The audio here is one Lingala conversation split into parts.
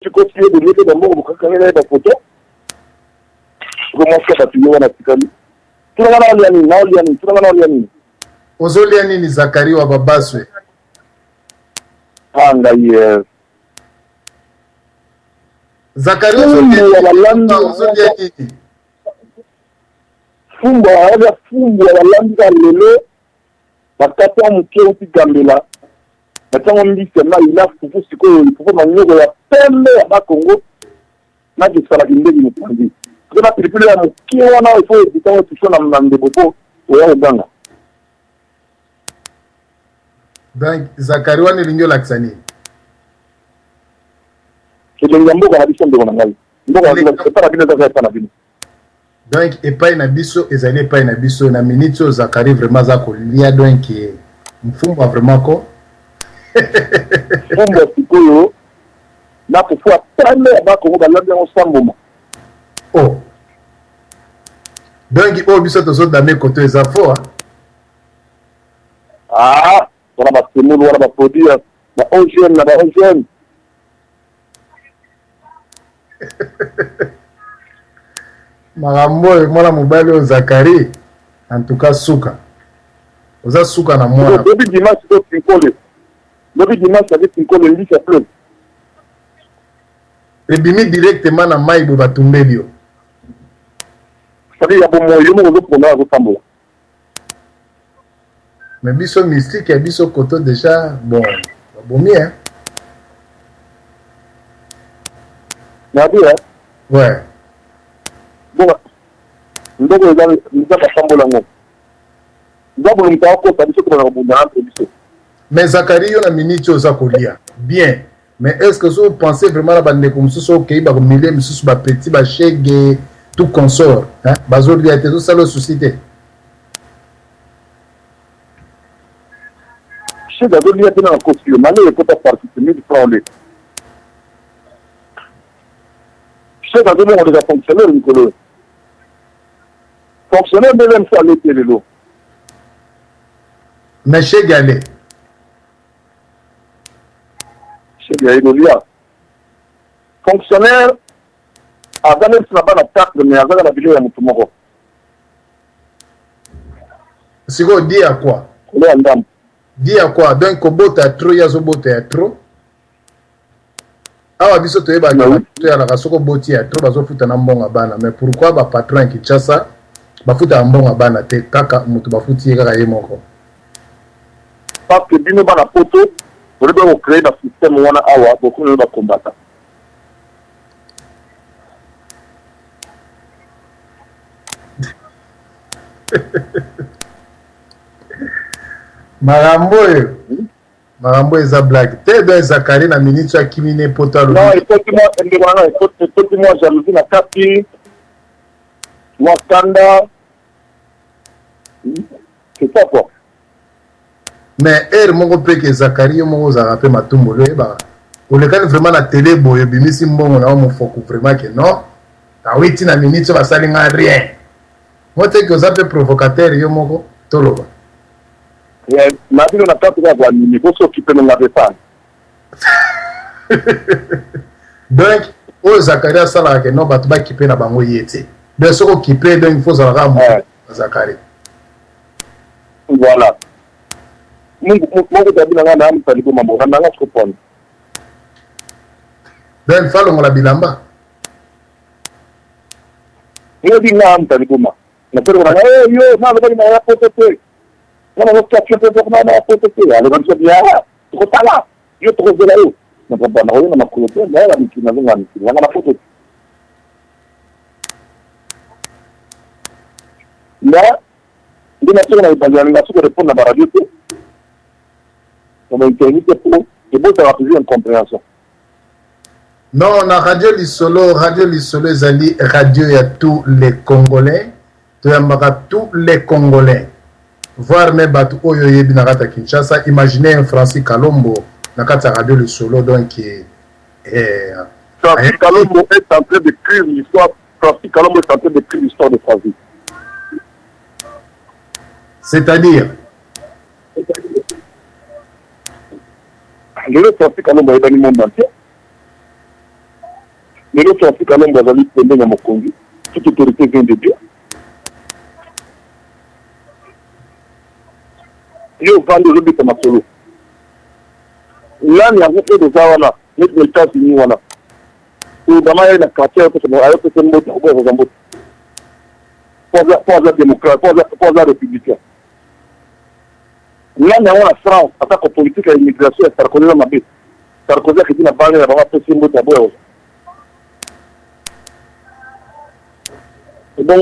tu continues de mettre d'abord au caméra de photo. Comment ça tu vois la tikali. Tu vas na liani, tu vas na liani. Ozoliani ni Zakari wa babaswe. Anga yes. Zakari ozoliani. Fumba ya fumba ya landa lelo. Bakata mke uti gambela. Batango mbisi na ila fufu siko fufu manyoko ya pembe ya Bakongo. Na kisala kindegi mpanzi. Kuna pilipili ya mke wana ifo bitango tushona mnandebopo oya uganga. Donc Zakari wani lingyo laksani. Kilenga mboka hadiso ndeko na ngai. Mboka separa bine za sana bine. Donc epai na biso ezali epai na biso na minute Zakari vraiment za kolia donc mfumba vraiment ko. Fumba sikoyo na kufua tane ya Bakongo balanda osamboma. Oh. Donc o biso tozo dame koto ezafo. Ah, wana ba semulu wana ba produire ba OGM na ba OGM. Marambo mwana mobali o Zakari en tout cas suka. Oza suka na mwana. Depuis dimanche to tinkole. Depuis dimanche avec tinkole ndi ça pleut. Ebimi directement na maibo batumbelio. C'est-à-dire ya bomo yo mo zo pona zo tambola. Mais biso mystique et biso koto déjà bon bomi hein. Na bien. Ouais. Bon. Ndoko za ka tambola ngo. Ndabo mta ko ta biso ko na bunda entre biso. Mais Zakari yo na minute oza kolia. Bien. Mais est-ce que vous pensez vraiment à bande comme ça au Québec ba milliers mususu ba petit ba chèque tout consort hein bazo lia te zo salo société. Chez David il y a dans la costume, malé est peut-être participer du problème. Chez David on les a fonctionnaires Nicolas. Fonctionnaire même ça l'été le lot. Mais chez Galé. Chez Gaïdolia. Fonctionnaire avant même si n'a pas la carte mais avant la vidéo ya mutumoko. C'est quoi dire à quoi? Ole andam. Dis à quoi? Donc, Kobota trop, Yazobota trop. Ah, biso to eba to ya la kasoko boti ya trop bazo futa na mbonga bana. Mais pourquoi ba patron qui chassa ba futa mbonga bana te kaka mutu ba futi kaka yemoko? Parce que bino bana poto, on doit créer un système wana awa beaucoup de combattants. Marambo eza blague. Te do Zakari na minute ya kimine potalo. Non, écoute-moi, jalousie na kapi. Wakanda. C'est ça quoi. Mais moko pe ke Zakari yo moko za rappel matumbo le ba. O le kan vraiment na télé boye bimisi mbongo na mo foko vraiment que non. Ta witi na minute ba salinga rien. Moi te que za pe provocateur yo moko toloba. Ma vie on a pas trouvé à niveau s'occuper de la défense. Donc, o Zakari sala que non batu ba kipe na bango yete. De soko kipe donc il faut ça ramo Zakari. Voilà. Mungu tabina ngana am talibo mambo ngana ngana skopon. Donc falo ngola bilamba. Yo di ngam talibo ma. Na pero ngana yo na ba na ya pote. Quand on a fait un alors on se dit, ah, trop pas là, je trouve de là-haut. On ne peut pas on a collecté, mais la mission, on a photo. Là, les nations ont pas l'animation de répondre à la radio. On a intervenu pour, et bon, ça va toujours une compréhension. Non, la radio Lissolo, Zali, radio, il y a tous les Congolais, il y a tous les Congolais. Voir même Batu Oyo Yebi Nakata Kinshasa, imaginez un Francis Kalombo, Nakata Radio Le Solo, donc Francis Kalombo est en train d'écrire l'histoire, Francis Kalombo est en train d'écrire l'histoire de Francis. C'est-à-dire le Francis Kalombo est dans le monde entier. Et l'autre Afrique, alors, dans la liste de Mokongi, toute autorité vient de Dieu. Et au vent de l'objet de Masolo. Là, il y a beaucoup de Zawana, les États-Unis, voilà. Obama est un quartier avec ce mot pour la démocratie, pour la républicaine. Là, il y a la France, en tant que politique et l'immigration, Sarkozy n'a pas Sarkozy qui dit la balle, il va faire ce mot d'abord. Et donc,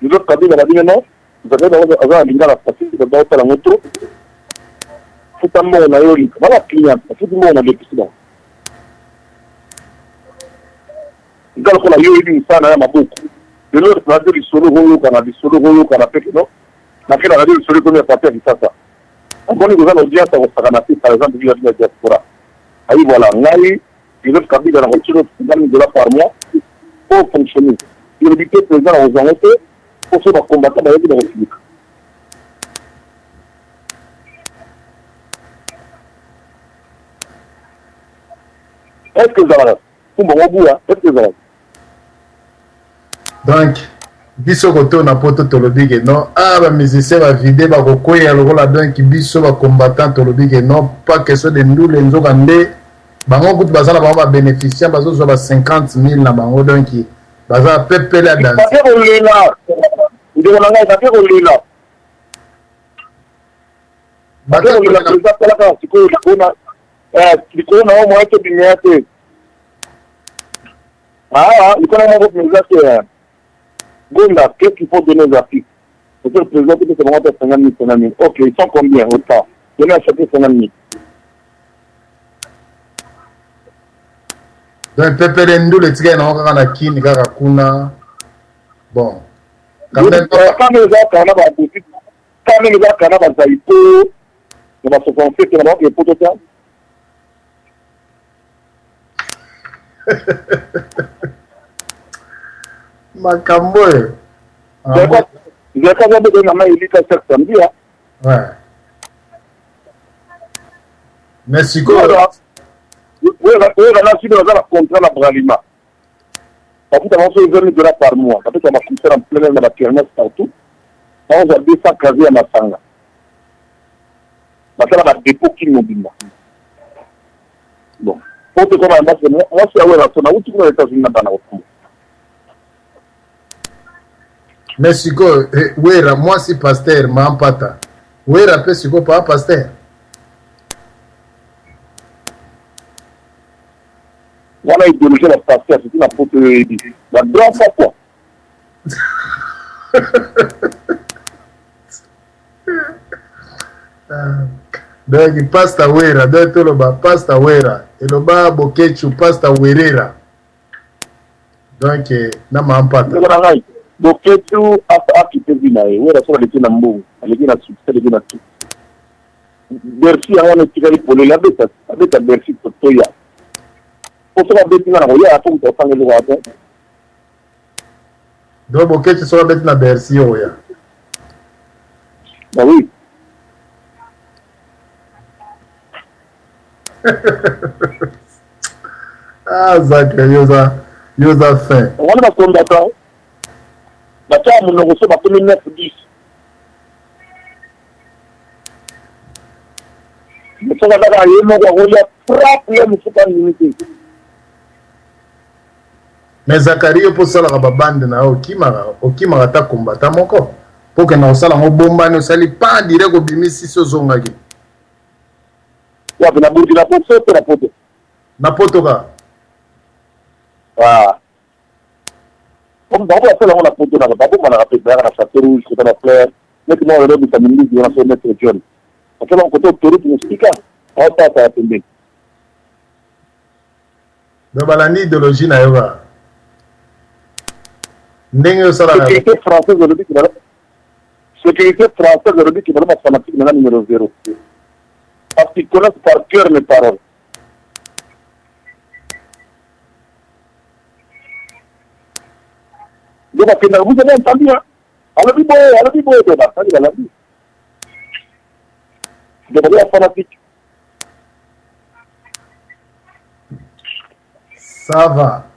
les autres cabines, on a dit non, vous avez dans un lingala, parce que vous avez fait la moto. Faut un mot, on a eu voilà, client, faut un mot, on a eu le ngal ko la yoyi sana ya mabuku de l'autre radio du solo hoyo kana peke no na kila radio du solo comme parti à sasa on connaît déjà l'audience au Saganati par exemple via la diaspora ayi voilà ngai il autre kabila na voiture de la par mois pour fonctionner il est dit présent aux enquêtes pour se combattre dans la République est-ce que ça va pour mon bout est-ce que ça va. Donc, biso koto na poto tolobi ke non, ba musicien ba vide ba kokoya lokola donc biso ba combattant tolobi ke non, pas question de ndule nzoka nde bango kutu bazala bango ba bénéficiant bazo zo ba 50 000 na bango donc baza pepele à danser. Parce que on là, ndio nanga parce que on là. Parce que on là pour ça la siko kuna siko na au moins que binyate. Il connaît mon groupe musicien. Gonda, qu'est-ce qu'il faut donner aux Afriques? C'est le président qui dit que c'est vraiment 50 000. Ok, ils sont combien autant? Donnez à chacun 50 000. Donc, Pepe Ndou, le tigre, non, on a qui, Nika Kuna. Bon. Quand même, les gens, quand même, les gens, quand Zaïto, on va se penser que là-bas, il y a pas de temps. Makambo. J'ai pas besoin de ma élite à cette samedi. Ouais. Mais si quoi? Oui, là, si on a la contrat la Bralima. Parce que on se donne de la par mois. Parce que on va couper en plein de la kermesse partout. On va 200 casiers à Massanga. Parce que là, on a des dépôts qui nous disent. Bon. Pour te comment on va se faire la zone où tu peux les États-Unis dans la route. Mais si quoi? Oui, moi si pasteur, ma pata. Oui, rappelle si quoi pas pasteur. Voilà, idéologie la pasteur, c'est une apôtre la grande fois. Donc, pasta wera, donc tout le bas, pasta wera. Et le bas, bokechu, pasta werera. Donc, na ma pata. Bokechu, a quitté Vinae, wera sur les Kinambo, les Kina succès, les Kina tout. Bercy, on est tiré pour les labés, avec un Bercy pour Toya. Pour ça, on va dire, il y a un peu de temps de l'ouvrage. Donc, bokechu sur la bête na Bercy, oya. Ben oui. Ah, Zach, yosa fin. On va combattre. Bacha, on a reçu ma première 9-10. Mais ça va d'ailleurs, il y a un problème, c'est pas limité. Mais Zachary, pour ça, la bande na okima ta combattant moko. Pour que na osala mo bomba no sali pas direct au bimisi so zongaki. Ya na Burkina Faso pour la photo. Na potoka. Ah. Comme dans la on a photo na ba on a rappelé na château rouge sur la fleur. Maintenant on a dit ça ministre de la Nationalité jeune. Parce que on côté autour qui nous explique. On pas ça attendre. Donc balani idéologie na yoba. Ndenge osala na sécurité française de l'objet qui va sécurité française de l'objet qui va être fanatique maintenant numéro 0. Parce qu'ils connaissent par cœur mes paroles. Donc, vous avez entendu, hein? Alors, il faut la vie. Devenir fanatique. Ça va.